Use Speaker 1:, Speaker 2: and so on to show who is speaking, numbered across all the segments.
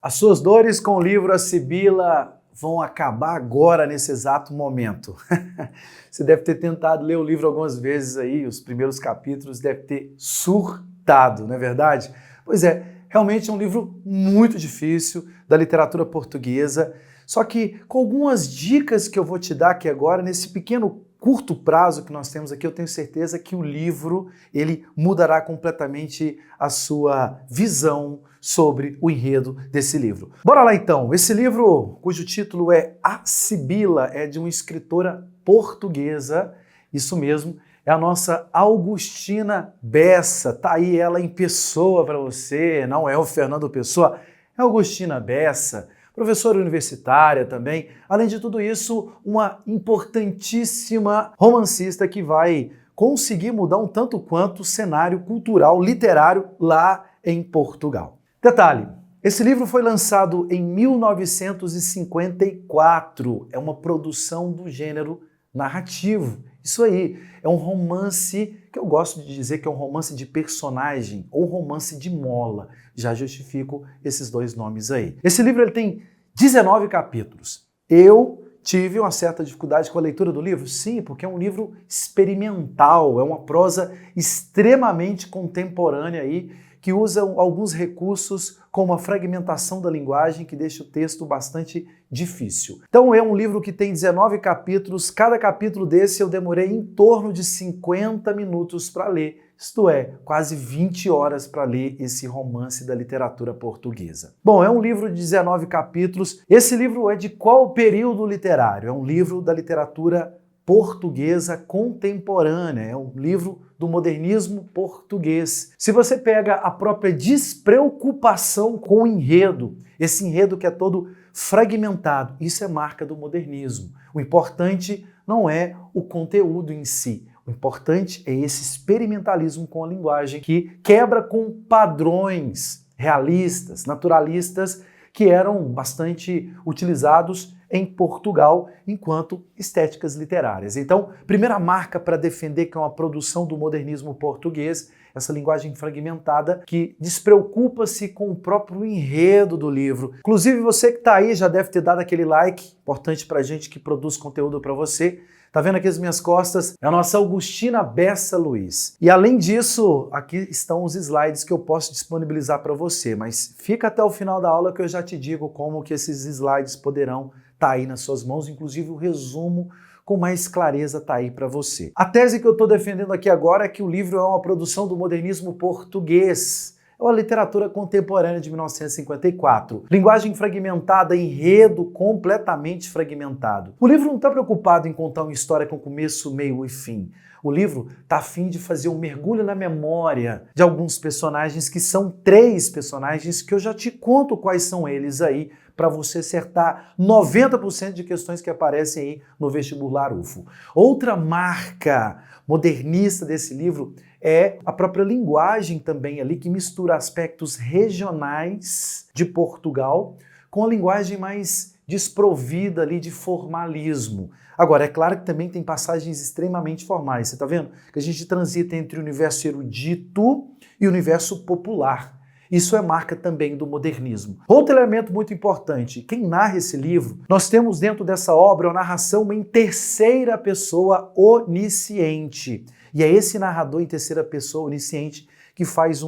Speaker 1: As suas dores com o livro A Sibila vão acabar agora, nesse exato momento. Você deve ter tentado ler o livro algumas vezes aí, os primeiros capítulos, deve ter surtado, não é verdade? Pois é, realmente é um livro muito difícil da literatura portuguesa, só que com algumas dicas que eu vou te dar aqui agora, nesse pequeno curto prazo que nós temos aqui, eu tenho certeza que o livro ele mudará completamente a sua visão sobre o enredo desse livro. Bora lá então, esse livro, cujo título é A Sibila, é de uma escritora portuguesa, isso mesmo, é a nossa Augustina Bessa, tá aí ela em pessoa para você, não é o Fernando Pessoa, é a Augustina Bessa, professora universitária também, além de tudo isso, uma importantíssima romancista que vai conseguir mudar um tanto quanto o cenário cultural, literário lá em Portugal. Detalhe, esse livro foi lançado em 1954, é uma produção do gênero narrativo. Isso aí, é um romance que eu gosto de dizer que é um romance de personagem ou romance de mola. Já justifico esses dois nomes aí. Esse livro ele tem 19 capítulos. Eu tive uma certa dificuldade com a leitura do livro? Sim, porque é um livro experimental, é uma prosa extremamente contemporânea aí, que usa alguns recursos como a fragmentação da linguagem, que deixa o texto bastante difícil. Então é um livro que tem 19 capítulos, cada capítulo desse eu demorei em torno de 50 minutos para ler, isto é, quase 20 horas para ler esse romance da literatura portuguesa. Bom, é um livro de 19 capítulos. Esse livro é de qual período literário? É um livro da literatura portuguesa contemporânea, é um livro do modernismo português. Se você pega a própria despreocupação com o enredo, esse enredo que é todo fragmentado, isso é marca do modernismo. O importante não é o conteúdo em si, o importante é esse experimentalismo com a linguagem que quebra com padrões realistas, naturalistas, que eram bastante utilizados em Portugal enquanto estéticas literárias. Então, primeira marca para defender que é uma produção do modernismo português, essa linguagem fragmentada que despreocupa-se com o próprio enredo do livro. Inclusive, você que está aí já deve ter dado aquele like, importante para a gente que produz conteúdo para você. Tá vendo aqui as minhas costas? É a nossa Augustina Bessa Luiz. E além disso, aqui estão os slides que eu posso disponibilizar para você, mas fica até o final da aula que eu já te digo como que esses slides poderão estar aí nas suas mãos, inclusive o resumo com mais clareza está aí para você. A tese que eu estou defendendo aqui agora é que o livro é uma produção do modernismo português. É uma literatura contemporânea de 1954. Linguagem fragmentada, enredo completamente fragmentado. O livro não está preocupado em contar uma história com começo, meio e fim. O livro está a fim de fazer um mergulho na memória de alguns personagens, que são 3 personagens, que eu já te conto quais são eles aí, para você acertar 90% de questões que aparecem aí no vestibular UFO. Outra marca modernista desse livro é a própria linguagem também ali, que mistura aspectos regionais de Portugal com a linguagem mais desprovida ali de formalismo. Agora, é claro que também tem passagens extremamente formais. Você está vendo? Que a gente transita entre o universo erudito e o universo popular. Isso é marca também do modernismo. Outro elemento muito importante, quem narra esse livro, nós temos dentro dessa obra uma narração em terceira pessoa onisciente. E é esse narrador em terceira pessoa onisciente que faz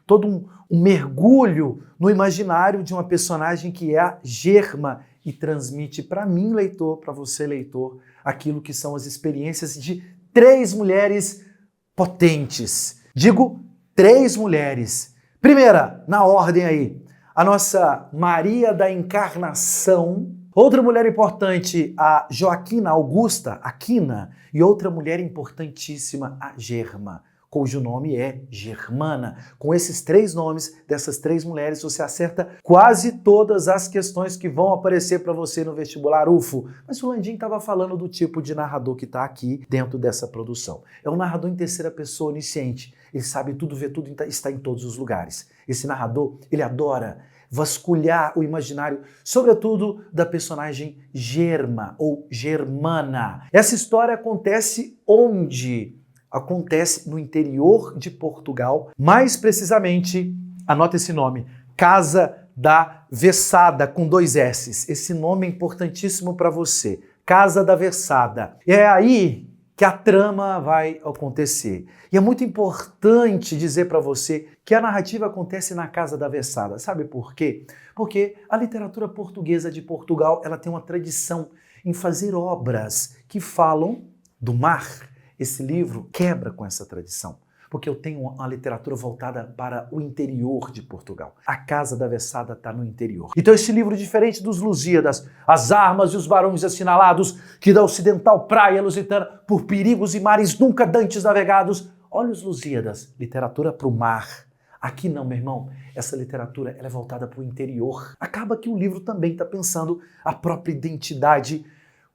Speaker 1: todo um mergulho no imaginário de uma personagem que é a Germa e transmite para mim, leitor, para você, leitor, aquilo que são as experiências de 3 mulheres potentes. Digo 3 mulheres. Primeira, na ordem aí, a nossa Maria da Encarnação. Outra mulher importante, a Joaquina Augusta Aquina. E outra mulher importantíssima, a Germa, cujo nome é Germana. Com esses 3 nomes dessas 3 mulheres, você acerta quase todas as questões que vão aparecer para você no vestibular UFO. Mas o Landim estava falando do tipo de narrador que está aqui dentro dessa produção. É um narrador em terceira pessoa onisciente. Ele sabe tudo, vê tudo, está em todos os lugares. Esse narrador, ele adora vasculhar o imaginário, sobretudo da personagem Germa ou Germana. Essa história acontece onde? Acontece no interior de Portugal, mais precisamente, anota esse nome, Casa da Vessada com 2 S's. Esse nome é importantíssimo para você. Casa da Vessada. É aí que a trama vai acontecer. E é muito importante dizer para você que a narrativa acontece na Casa da Vessada. Sabe por quê? Porque a literatura portuguesa de Portugal, ela tem uma tradição em fazer obras que falam do mar. Esse livro quebra com essa tradição, porque eu tenho uma literatura voltada para o interior de Portugal. A Casa da Vessada está no interior. Então esse livro, diferente dos Lusíadas, as armas e os barões assinalados, que da ocidental praia lusitana, por perigos e mares nunca dantes navegados. Olha os Lusíadas, literatura para o mar. Aqui não, meu irmão, essa literatura ela é voltada para o interior. Acaba que o livro também está pensando a própria identidade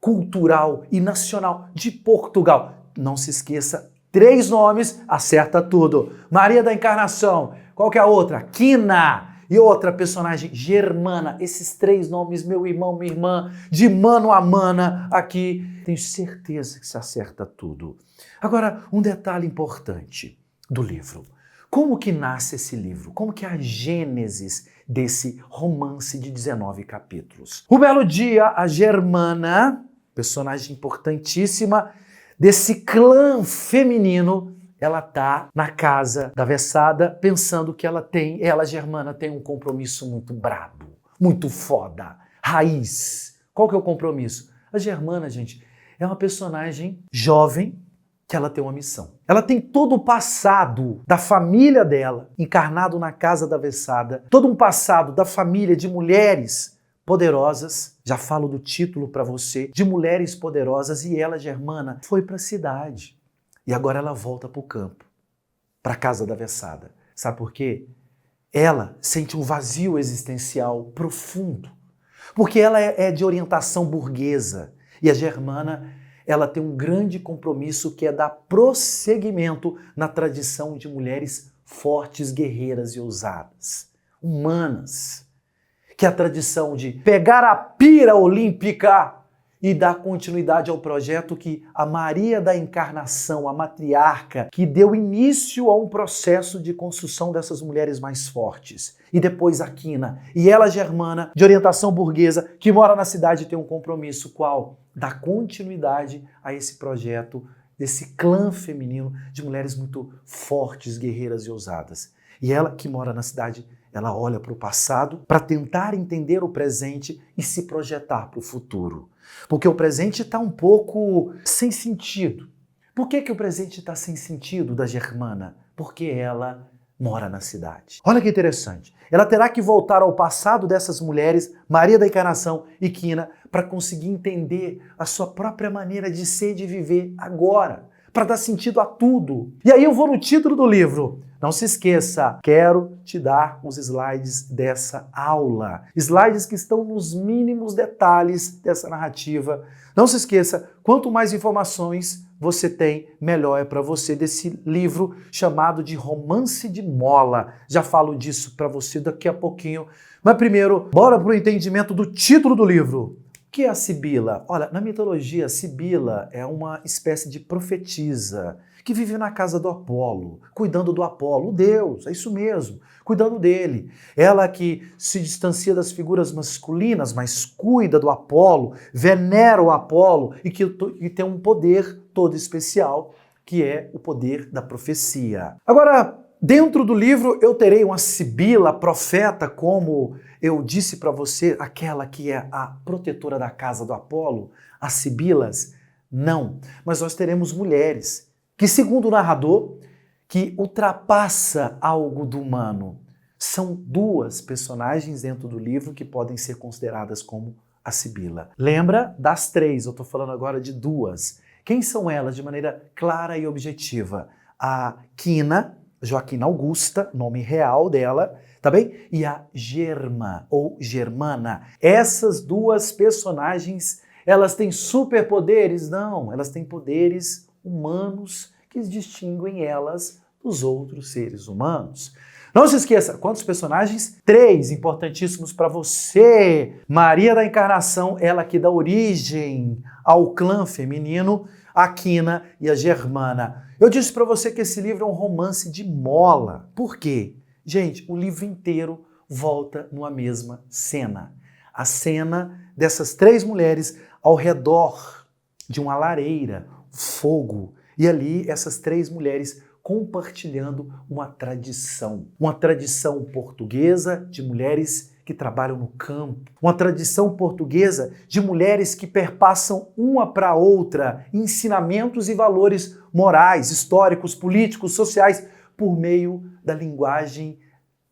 Speaker 1: cultural e nacional de Portugal. Não se esqueça, 3 nomes, acerta tudo. Maria da Encarnação, qual que é a outra? Quina. E outra personagem, Germana. Esses 3 nomes, meu irmão, minha irmã, de mano a mana, aqui, tenho certeza que se acerta tudo. Agora, um detalhe importante do livro. Como que nasce esse livro? Como que é a gênesis desse romance de 19 capítulos? Um belo dia, a Germana, personagem importantíssima desse clã feminino, ela tá na Casa da Vessada pensando que ela, Germana, tem um compromisso muito brabo, muito foda, raiz. Qual que é o compromisso? A Germana, gente, é uma personagem jovem que ela tem uma missão. Ela tem todo o passado da família dela, encarnado na Casa da Vessada, todo um passado da família de mulheres poderosas, já falo do título para você, de mulheres poderosas, e ela, Germana, foi para a cidade. E agora ela volta para o campo, para a Casa da Vessada. Sabe por quê? Ela sente um vazio existencial profundo, porque ela é de orientação burguesa, e a Germana, ela tem um grande compromisso que é dar prosseguimento na tradição de mulheres fortes, guerreiras e ousadas, humanas, que é a tradição de pegar a pira olímpica e dar continuidade ao projeto que a Maria da Encarnação, a matriarca, que deu início a um processo de construção dessas mulheres mais fortes. E depois a Quina. E ela, Germana, de orientação burguesa, que mora na cidade, tem um compromisso qual? Dar continuidade a esse projeto, desse clã feminino de mulheres muito fortes, guerreiras e ousadas. E ela, que mora na cidade, ela olha para o passado para tentar entender o presente e se projetar para o futuro. Porque o presente está um pouco sem sentido. Por que o presente está sem sentido da Germana? Porque ela mora na cidade. Olha que interessante. Ela terá que voltar ao passado dessas mulheres, Maria da Encarnação e Quina, para conseguir entender a sua própria maneira de ser e de viver agora, para dar sentido a tudo. E aí eu vou no título do livro. Não se esqueça, quero te dar os slides dessa aula. Slides que estão nos mínimos detalhes dessa narrativa. Não se esqueça, quanto mais informações você tem, melhor é para você desse livro chamado de Romance de Mola. Já falo disso para você daqui a pouquinho. Mas primeiro, bora para o entendimento do título do livro. O que é a Sibila? Olha, na mitologia, Sibila é uma espécie de profetisa que vive na casa do Apolo, cuidando do Apolo, o deus, é isso mesmo, cuidando dele. Ela que se distancia das figuras masculinas, mas cuida do Apolo, venera o Apolo e que tem um poder todo especial, que é o poder da profecia. Agora, dentro do livro eu terei uma Sibila, profeta, como eu disse para você, aquela que é a protetora da casa do Apolo, as Sibilas? Não, mas nós teremos mulheres que, segundo o narrador, que ultrapassa algo do humano. São 2 personagens dentro do livro que podem ser consideradas como a Sibila. Lembra das 3, eu estou falando agora de 2. Quem são elas de maneira clara e objetiva? A Quina, Joaquina Augusta, nome real dela, tá bem? E a Germa, ou Germana. Essas 2 personagens, elas têm superpoderes? Não, elas têm poderes humanos que distinguem elas dos outros seres humanos. Não se esqueça, quantos personagens? 3 importantíssimos para você. Maria da Encarnação, ela que dá origem ao clã feminino, a Quina e a Germana. Eu disse para você que esse livro é um romance de mola. Por quê? Gente, o livro inteiro volta numa mesma cena. A cena dessas 3 mulheres ao redor de uma lareira, fogo, e ali essas 3 mulheres compartilhando uma tradição portuguesa de mulheres que trabalham no campo, uma tradição portuguesa de mulheres que perpassam uma para a outra ensinamentos e valores morais, históricos, políticos, sociais, por meio da linguagem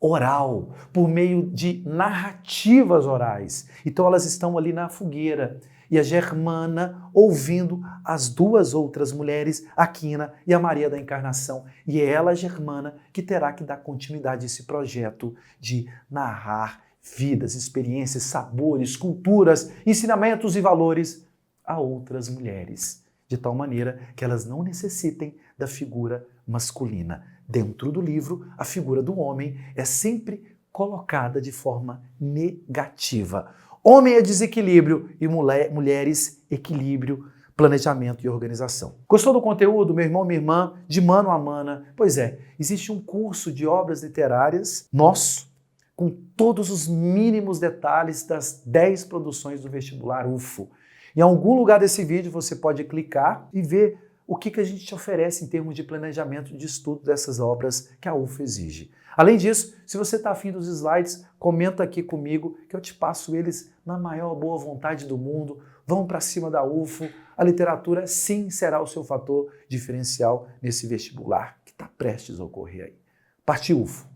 Speaker 1: oral, por meio de narrativas orais. Então elas estão ali na fogueira e a Germana ouvindo as 2 outras mulheres, a Quina e a Maria da Encarnação. E é ela, a Germana, que terá que dar continuidade a esse projeto de narrar vidas, experiências, sabores, culturas, ensinamentos e valores a outras mulheres, de tal maneira que elas não necessitem da figura masculina. Dentro do livro, a figura do homem é sempre colocada de forma negativa. Homem é desequilíbrio e mulheres, equilíbrio, planejamento e organização. Gostou do conteúdo, meu irmão, minha irmã, de mano a mana? Pois é, existe um curso de obras literárias nosso, com todos os mínimos detalhes das 10 produções do vestibular UFO. Em algum lugar desse vídeo você pode clicar e ver o que a gente te oferece em termos de planejamento de estudo dessas obras que a UFO exige. Além disso, se você está afim dos slides, comenta aqui comigo que eu te passo eles na maior boa vontade do mundo. Vão para cima da UFO. A literatura, sim, será o seu fator diferencial nesse vestibular que está prestes a ocorrer aí. Partiu UFO!